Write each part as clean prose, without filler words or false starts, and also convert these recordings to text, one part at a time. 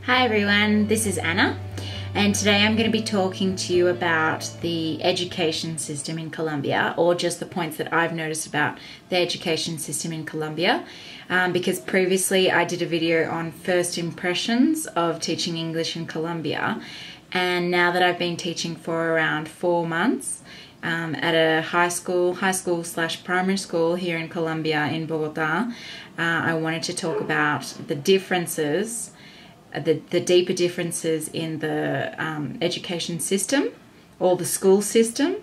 Hi everyone, this is Anna, and today I'm going to be talking to you about the education system in Colombia, or just the points that I've noticed about the education system in Colombia, because previously I did a video on first impressions of teaching English in Colombia, and now that I've been teaching for around 4 months at a high school / primary school here in Colombia in Bogota, I wanted to talk about the differences, the deeper differences in the education system or the school system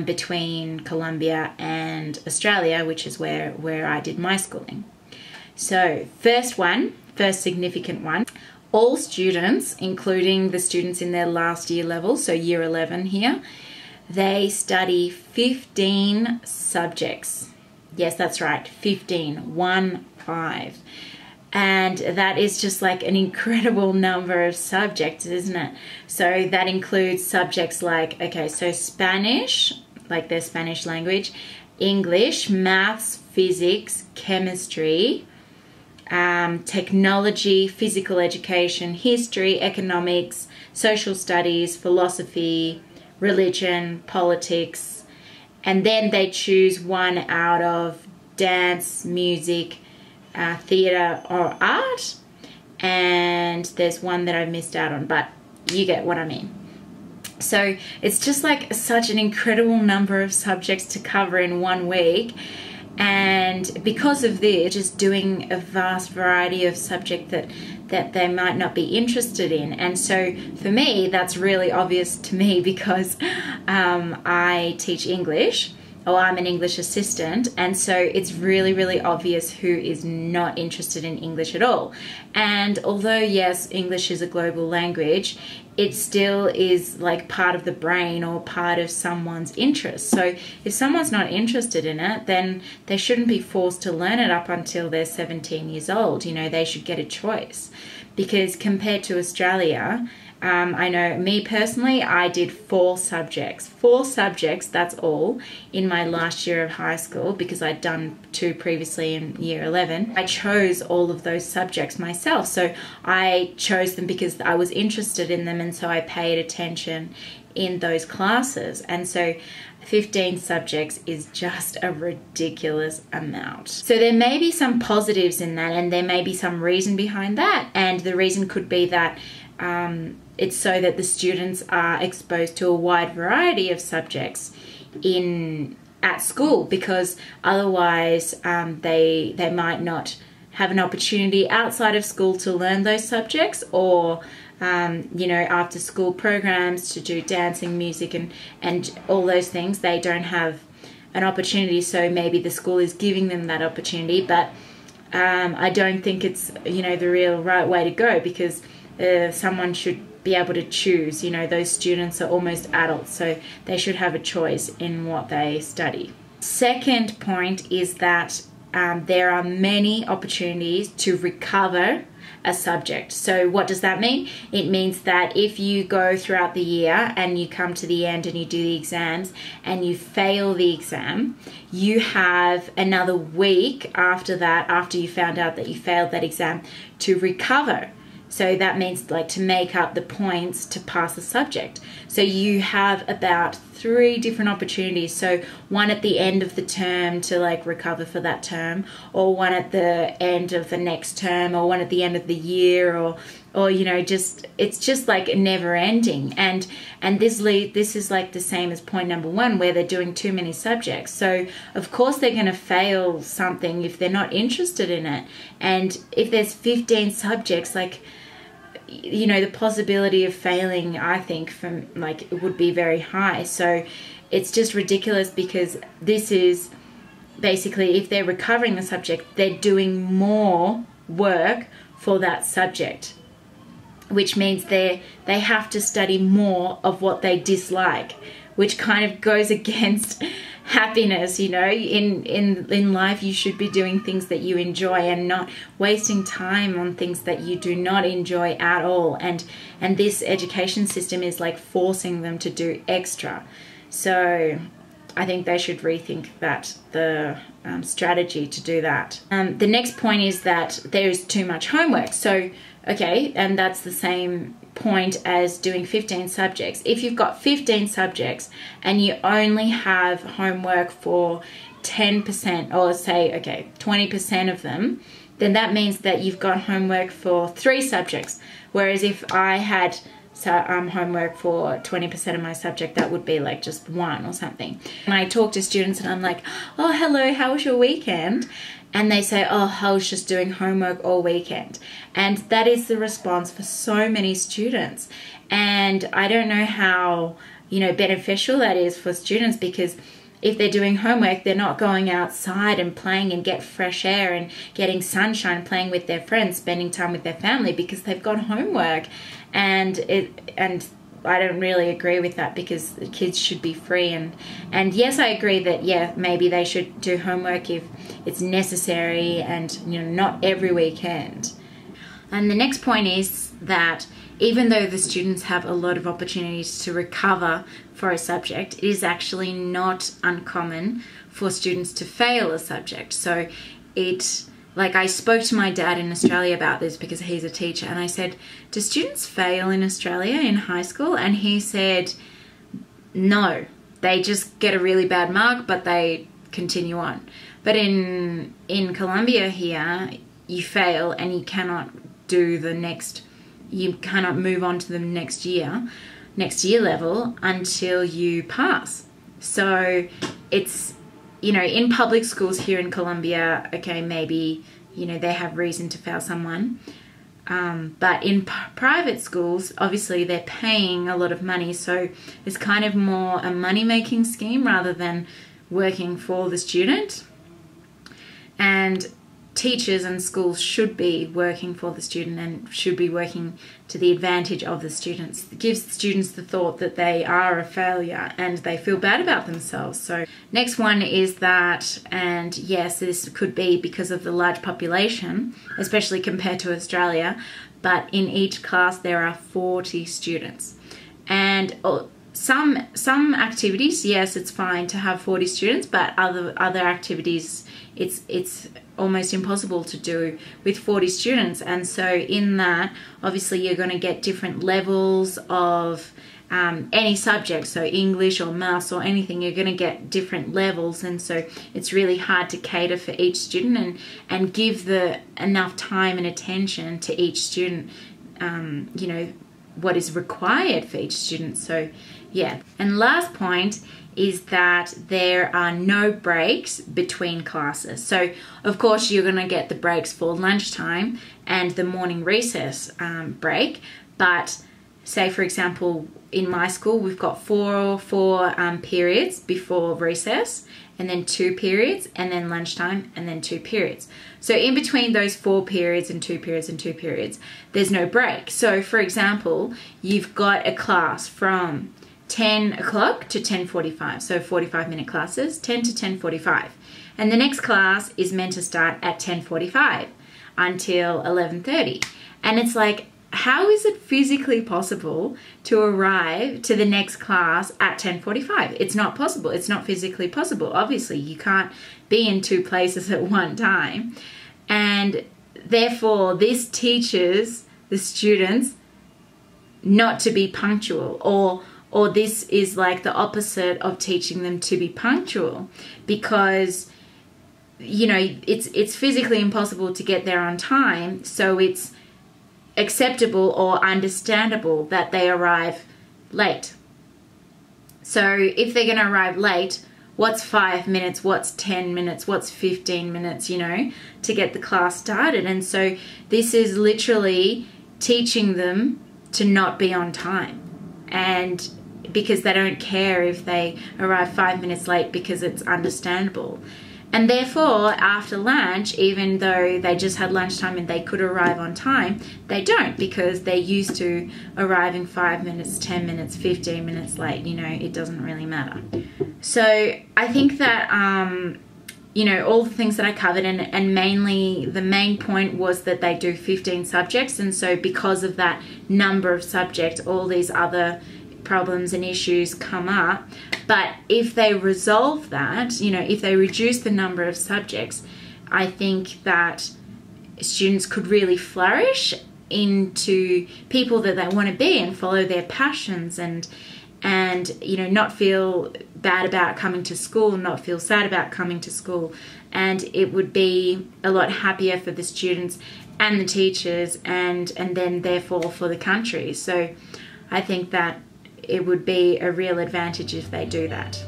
between Colombia and Australia, which is where I did my schooling. So first significant one, all students, including the students in their last year level, so year 11 here, they study 15 subjects. Yes, that's right, 15, 1-5. And that is just like an incredible number of subjects, isn't it? So that includes subjects like, okay, so Spanish, like their Spanish language, English, maths, physics, chemistry, technology, physical education, history, economics, social studies, philosophy, religion, politics, and then they choose one out of dance, music, theatre or art, and there's one that I missed out on, but you get what I mean. So it's just like such an incredible number of subjects to cover in 1 week, and because of this, just doing a vast variety of subjects that they might not be interested in. And so for me, that's really obvious to me because I teach English. Oh, I'm an English assistant, and so it's really obvious who is not interested in English at all. And although yes, English is a global language, it still is like part of the brain or part of someone's interest. So if someone's not interested in it, then they shouldn't be forced to learn it up until they're 17 years old. You know, they should get a choice. Because compared to Australia, I know me personally, I did 4 subjects. 4 subjects, that's all, in my last year of high school, because I'd done 2 previously in year 11. I chose all of those subjects myself. So I chose them because I was interested in them, and so I paid attention in those classes. And so 15 subjects is just a ridiculous amount. So there may be some positives in that, and there may be some reason behind that. And the reason could be that it's so that the students are exposed to a wide variety of subjects at school, because otherwise they might not have an opportunity outside of school to learn those subjects, or you know, after school programs to do dancing, music and all those things. They don't have an opportunity, so maybe the school is giving them that opportunity, but I don't think it's, you know, the real right way to go, because someone should be able to choose. You know, those students are almost adults, so they should have a choice in what they study. Second point is that there are many opportunities to recover a subject. So what does that mean? It means that if you go throughout the year and you come to the end and you do the exams and you fail the exam, you have another week after that, after you found out that you failed that exam, to recover. So that means like to make up the points to pass the subject. So you have about 3 different opportunities. So one at the end of the term to like recover for that term, or one at the end of the next term, or one at the end of the year, or you know, just it's just like never ending. And this is like the same as point number 1, where they're doing too many subjects. So of course they're going to fail something if they're not interested in it. And if there's 15 subjects, like, you know, the possibility of failing, I think, from like, it would be very high. So it's just ridiculous, because this is basically, if they're recovering the subject, they're doing more work for that subject, which means they have to study more of what they dislike, which kind of goes against happiness. You know, in life you should be doing things that you enjoy and not wasting time on things that you do not enjoy at all. And this education system is like forcing them to do extra. So I think they should rethink the strategy to do that. The next point is that there is too much homework. So Okay, and that's the same point as doing 15 subjects. If you've got 15 subjects and you only have homework for 10%, or say, okay, 20% of them, then that means that you've got homework for 3 subjects. Whereas if I had homework for 20% of my subject, that would be like just 1 or something. And I talk to students and I'm like, oh, hello, how was your weekend? And they say, oh, I was just doing homework all weekend. And that is the response for so many students. And I don't know how, beneficial that is for students, because if they're doing homework, they're not going outside and playing and get fresh air and getting sunshine, playing with their friends, spending time with their family, because they've got homework. And I don't really agree with that, because the kids should be free. And yes, I agree that, yeah, maybe they should do homework if it's necessary, and not every weekend. And the next point is that even though the students have a lot of opportunities to recover for a subject, it is actually not uncommon for students to fail a subject. So I spoke to my dad in Australia about this, because he's a teacher, and I said, do students fail in Australia in high school? And he said, no, they just get a really bad mark, but they continue on. But in Colombia here, you fail and you cannot you cannot move on to the next year level until you pass. So it's, in public schools here in Colombia, okay, maybe, they have reason to fail someone. But in private schools, obviously they're paying a lot of money. So it's kind of more a money-making scheme rather than working for the student. And teachers and schools should be working for the student and should be working to the advantage of the students. It gives the students the thought that they are a failure and they feel bad about themselves. So next one is that, and yes, this could be because of the large population, especially compared to Australia, but in each class there are 40 students. And some activities, yes, it's fine to have 40 students, but other activities, it's almost impossible to do with 40 students. And so in that, obviously you're going to get different levels of any subject, so English or maths or anything, you're going to get different levels, and so it's really hard to cater for each student and give enough time and attention to each student, what is required for each student. So yeah. And last point is that there are no breaks between classes. So of course you're going to get the breaks for lunchtime and the morning recess break, but say for example in my school we've got four periods before recess, and then 2 periods, and then lunchtime, and then 2 periods. So in between those 4 periods and 2 periods and 2 periods, there's no break. So for example, you've got a class from 10 o'clock to 10:45, so 45-minute classes, 10 to 10:45. And the next class is meant to start at 10:45 until 11:30. And it's like, how is it physically possible to arrive to the next class at 10:45? It's not possible. It's not physically possible. Obviously, you can't be in 2 places at one time. And therefore, this teaches the students not to be punctual, or this is like the opposite of teaching them to be punctual, because it's physically impossible to get there on time, so it's acceptable or understandable that they arrive late. So if they're going to arrive late, what's 5 minutes, what's 10 minutes, what's 15 minutes, to get the class started? And so this is literally teaching them to not be on time, and because they don't care if they arrive 5 minutes late, because it's understandable. And therefore, after lunch, even though they just had lunchtime and they could arrive on time, they don't, because they're used to arriving 5 minutes, 10 minutes, 15 minutes late. It doesn't really matter. So I think that, all the things that I covered, and mainly the main point was that they do 15 subjects. And so because of that number of subjects, all these other problems and issues come up. But if they resolve that, if they reduce the number of subjects, I think that students could really flourish into people that they want to be and follow their passions, and you know, not feel bad about coming to school, not feel sad about coming to school. And it would be a lot happier for the students and the teachers, and then therefore for the country. So I think that it would be a real advantage if they do that.